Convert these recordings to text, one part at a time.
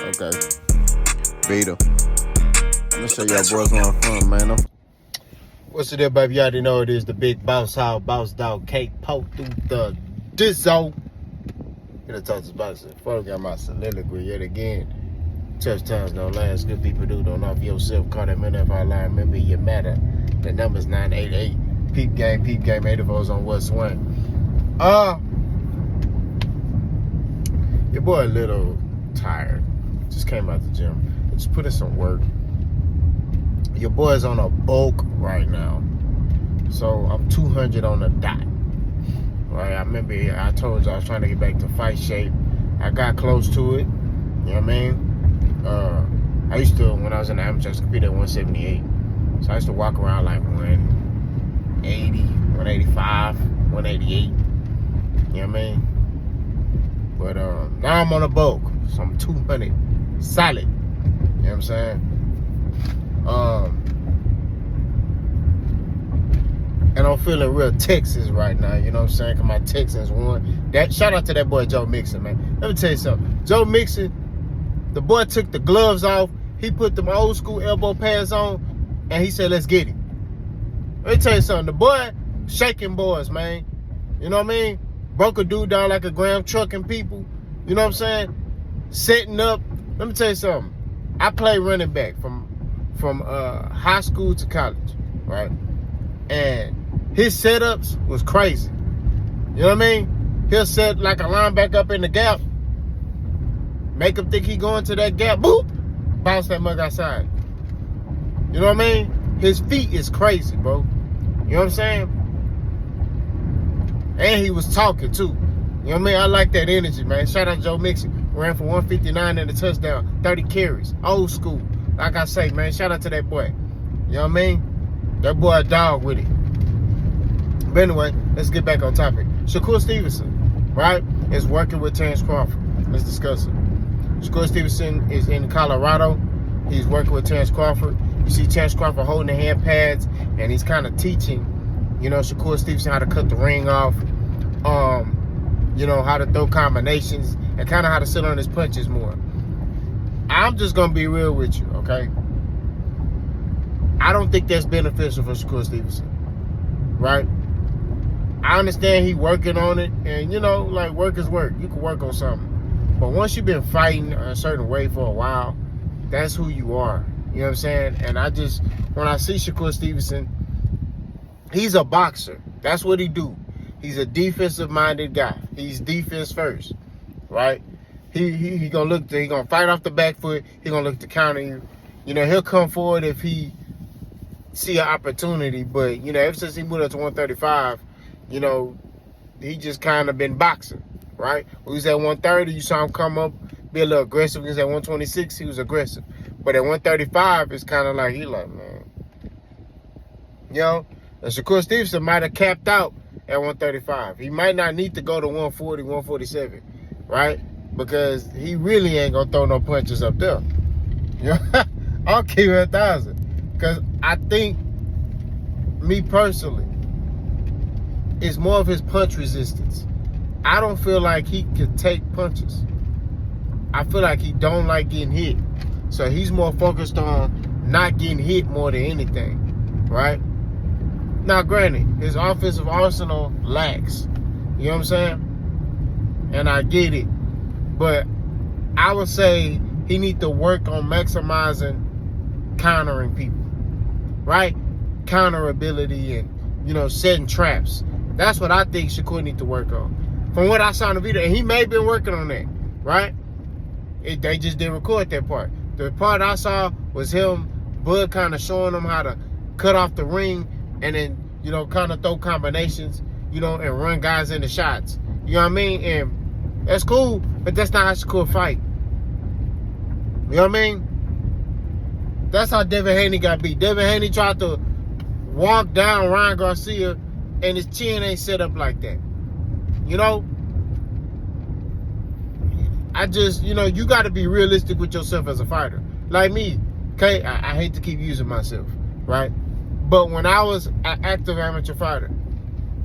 Okay. Beta. I'm gonna show y'all boys where I'm from, man. What's it up, baby? You already know it is the big boss house, boss dog, cake poke through the dizzo. Gonna talk to boxing. Before I got my soliloquy yet again. Tough times don't last. Good people do. Don't off yourself. Call that man if I lie. Remember you matter. The number's 988. Peep game. 8 of us on what swing. Your boy a little tired. Just came out the gym. Just put in some work. Your boy's on a bulk right now. So I'm 200 on the dot. Right? I remember I told you I was trying to get back to fight shape. I got close to it. You know what I mean? I used to, when I was in the amateur, compete at 178. So I used to walk around like 180, 185, 188. You know what I mean? But now I'm on a bulk. So I'm 200 solid. You know what I'm saying? And I'm feeling real Texas right now, you know what I'm saying? Because my Texans won. Shout out to that boy Joe Mixon, man. Let me tell you something. Joe Mixon, the boy took the gloves off. He put them old school elbow pads on, and he said, let's get him. Let me tell you something. The boy shaking boys, man. You know what I mean? Broke a dude down like a Graham trucking people. You know what I'm saying? Setting up. Let me tell you something. I played running back from high school to college, right? And his setups was crazy. You know what I mean? He'll set like a linebacker up in the gap, make him think he going to that gap, boop, bounce that mug outside. You know what I mean? His feet is crazy, bro. You know what I'm saying? And he was talking too. You know what I mean? I like that energy, man. Shout out Joe Mixon. Ran for 159 and a touchdown, 30 carries, old school. Like I say, man, shout out to that boy. You know what I mean? That boy a dog with it. But anyway, let's get back on topic. Shakur Stevenson, right, is working with Terrence Crawford. Let's discuss it. Shakur Stevenson is in Colorado. He's working with Terrence Crawford. You see Terrence Crawford holding the hand pads, and he's kind of teaching, you know, Shakur Stevenson how to cut the ring off, you know, how to throw combinations, and kind of how to sit on his punches more. I'm just going to be real with you, okay? I don't think that's beneficial for Shakur Stevenson, right? I understand he working on it, and, you know, like, work is work. You can work on something. But once you've been fighting a certain way for a while, that's who you are. You know what I'm saying? And when I see Shakur Stevenson, he's a boxer. That's what he do. He's a defensive-minded guy. He's defense first, right? He gonna fight off the back foot. He gonna look to counter you. You know, he'll come forward if he see an opportunity. But, you know, ever since he moved up to 135, you know, he just kind of been boxing, right? When he was at 130, you saw him come up, be a little aggressive. When he was at 126, he was aggressive. But at 135, it's kind of like, man. You know, and Shakur Stevenson might have capped out at 135. He might not need to go to 140, 147, right? Because he really ain't gonna throw no punches up there. You know, I'll keep it 1,000. Because I think, me personally, it's more of his punch resistance. I don't feel like he could take punches. I feel like he don't like getting hit. So he's more focused on not getting hit more than anything, right? Now, granted, his offensive arsenal lacks. You know what I'm saying? And I get it. But I would say he needs to work on maximizing countering people, right? Counter ability and, you know, setting traps. That's what I think Shakur needs to work on. From what I saw in the video, and he may have been working on that, right? They just didn't record that part. The part I saw was him, Bud, kind of showing him how to cut off the ring and then, you know, kind of throw combinations, you know, and run guys into shots. You know what I mean? And that's cool, but that's not how Shakur fight. You know what I mean? That's how Devin Haney got beat. Devin Haney tried to walk down Ryan Garcia, and his chin ain't set up like that. You know? You know, you got to be realistic with yourself as a fighter. Like me, okay? I hate to keep using myself, right? But when I was an active amateur fighter,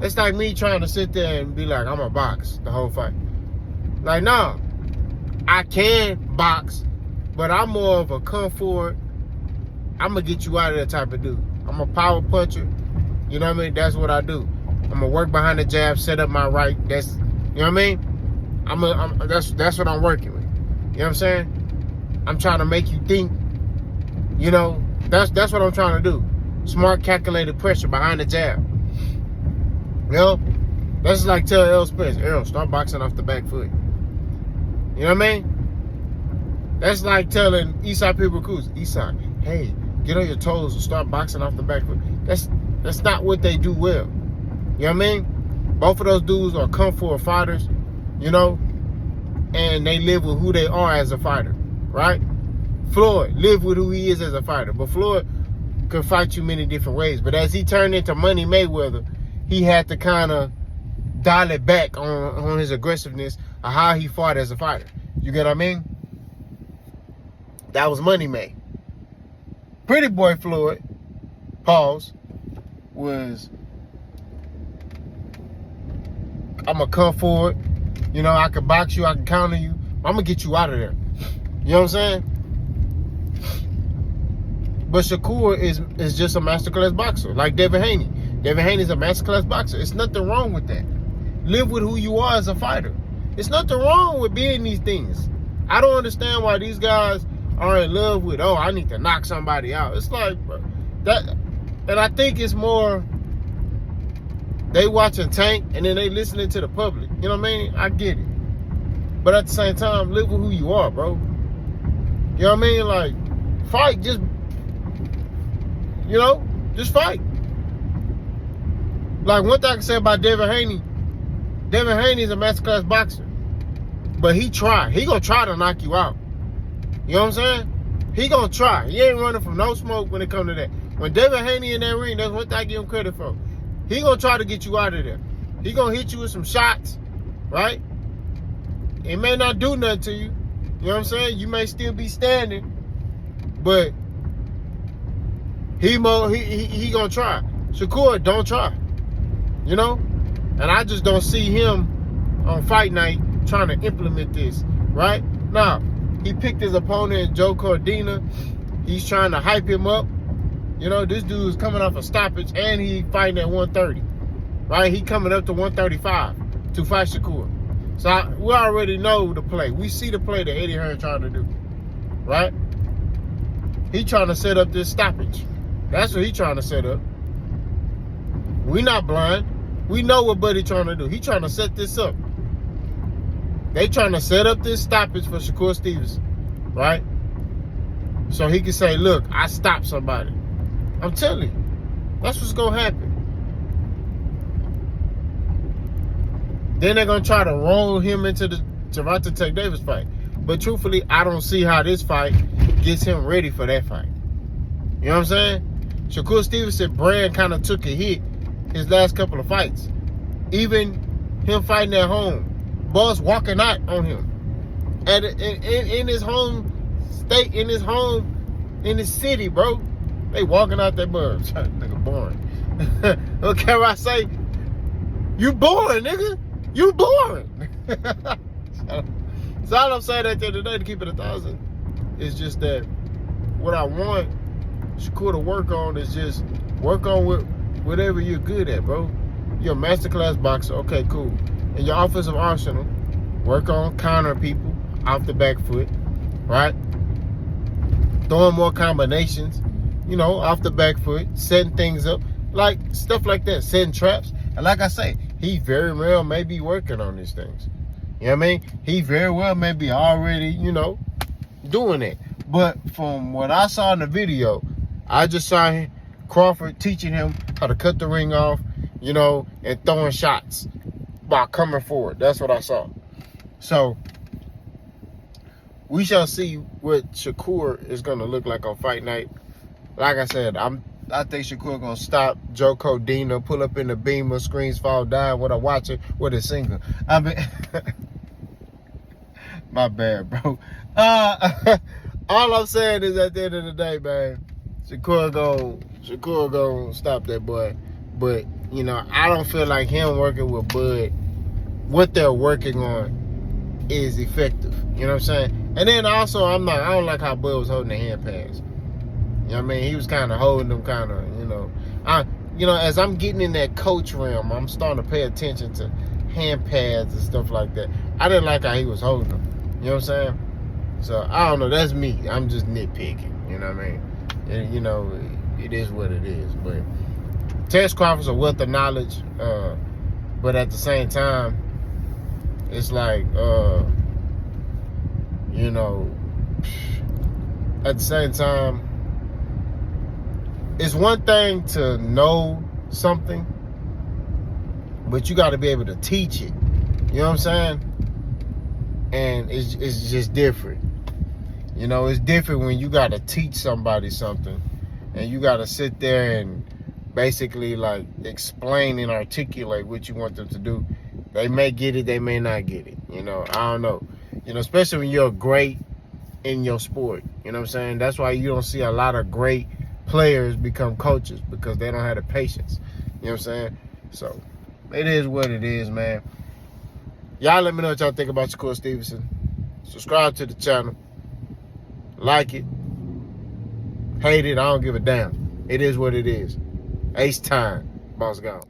it's like me trying to sit there and be like, I'm a box the whole fight. Like, no. I can box, But I'm more of a come forward, I'm going to get you out of that type of dude. I'm a power puncher. You know what I mean? That's what I do. I'm going to work behind the jab, set up my right. That's, you know what I mean? That's what I'm working with. You know what I'm saying? I'm trying to make you think, you know, that's what I'm trying to do. Smart, calculated pressure behind the jab. You know? That's like tell Errol Spence, Errol, start boxing off the back foot. You know what I mean? That's like telling Eastside People Cruz, Eastside, hey, get on your toes and start boxing off the back foot. That's not what they do well. You know what I mean? Both of those dudes are come for fighters, you know, and they live with who they are as a fighter, right? Floyd lived with who he is as a fighter, but Floyd could fight you many different ways. But as he turned into Money Mayweather, he had to kind of dial it back on his aggressiveness of how he fought as a fighter. You get what I mean? That was Money May. Pretty Boy Floyd, pause, was, I'm going to come forward. You know, I can box you, I can counter you. I'm going to get you out of there. You know what I'm saying? But Shakur is just a masterclass boxer, like Devin Haney. Devin Haney's a masterclass boxer. It's nothing wrong with that. Live with who you are as a fighter. It's nothing wrong with being these things. I don't understand why these guys are in love with, oh, I need to knock somebody out. It's like, bro, that, and I think it's more, they watching Tank and then they listening to the public. You know what I mean? I get it. But at the same time, live with who you are, bro. You know what I mean? Like, fight, just, you know, just fight. Like, one thing I can say about Devin Haney is a masterclass boxer. But he tried. He gonna try to knock you out. You know what I'm saying? He gonna try. He ain't running from no smoke when it comes to that. When Devin Haney in that ring, that's what I give him credit for. He gonna try to get you out of there. He gonna hit you with some shots, right? It may not do nothing to you. You know what I'm saying? You may still be standing, but he gonna try. Shakur don't try. You know? And I just don't see him on fight night trying to implement this, right? Now, he picked his opponent, Joe Cordina. He's trying to hype him up. You know, this dude's coming off a stoppage and he fighting at 130, right? He coming up to 135 to fight Shakur. So we already know the play. We see the play that Eddie Hearn trying to do, right? He trying to set up this stoppage. That's what he trying to set up. We not blind. We know what Buddy trying to do. He trying to set this up. They trying to set up this stoppage for Shakur Stevenson, right? So he can say, look, I stopped somebody. I'm telling you, that's what's going to happen. Then they're going to try to roll him into the Gervonta Tank Davis fight. But truthfully, I don't see how this fight gets him ready for that fight. You know what I'm saying? Shakur Stevenson brand kind of took a hit his last couple of fights. Even him fighting at home. Boss walking out on him. And in his home state, in his city, bro. They walking out that bus. Nigga boring. Okay, I say, you boring, nigga. You boring. So all I'm saying at the end of the day, to keep it 1,000, is just that what I want Shakur to work on is just work on whatever you're good at, bro. You're a masterclass boxer. Okay, cool. In your offensive arsenal, work on countering people off the back foot, right? Throwing more combinations, you know, off the back foot, setting things up, like stuff like that, setting traps. And like I say, he very well may be working on these things. You know what I mean? He very well may be already, you know, doing it. But from what I saw in the video, I just saw Crawford teaching him how to cut the ring off, you know, and throwing shots by coming forward. That's what I saw. So we shall see what Shakur is going to look like on fight night. Like I said, I think Shakur going to stop Joe Cordina, pull up in the Beamer, screens fall down, what I watch it with a single. I mean, my bad, bro. All I'm saying is at the end of the day, man, Shakur gonna stop that boy. But, you know, I don't feel like him working with Bud, what they're working on is effective. You know what I'm saying? And then also, I don't like how Bud was holding the hand pass. You know what I mean? He was kind of holding them kind of, as I'm getting in that coach realm, I'm starting to pay attention to hand pads and stuff like that. I didn't like how he was holding them. You know what I'm saying? So, I don't know. That's me. I'm just nitpicking. You know what I mean? And, it is what it is. But Terrence Crawford's a wealth of knowledge. But at the same time, it's like, at the same time, it's one thing to know something, but you got to be able to teach it. You know what I'm saying? And it's just different. It's different when you got to teach somebody something, and you got to sit there and basically like explain and articulate what you want them to do. They may get it, they may not get it. I don't know. Especially when you're great in your sport. You know what I'm saying? That's why you don't see a lot of great players become coaches, because they don't have the patience. You know what I'm saying? So, it is what it is, man. Y'all let me know what y'all think about Shakur Stevenson. Subscribe to the channel. Like it. Hate it. I don't give a damn. It is what it is. Ace time. Boss gone.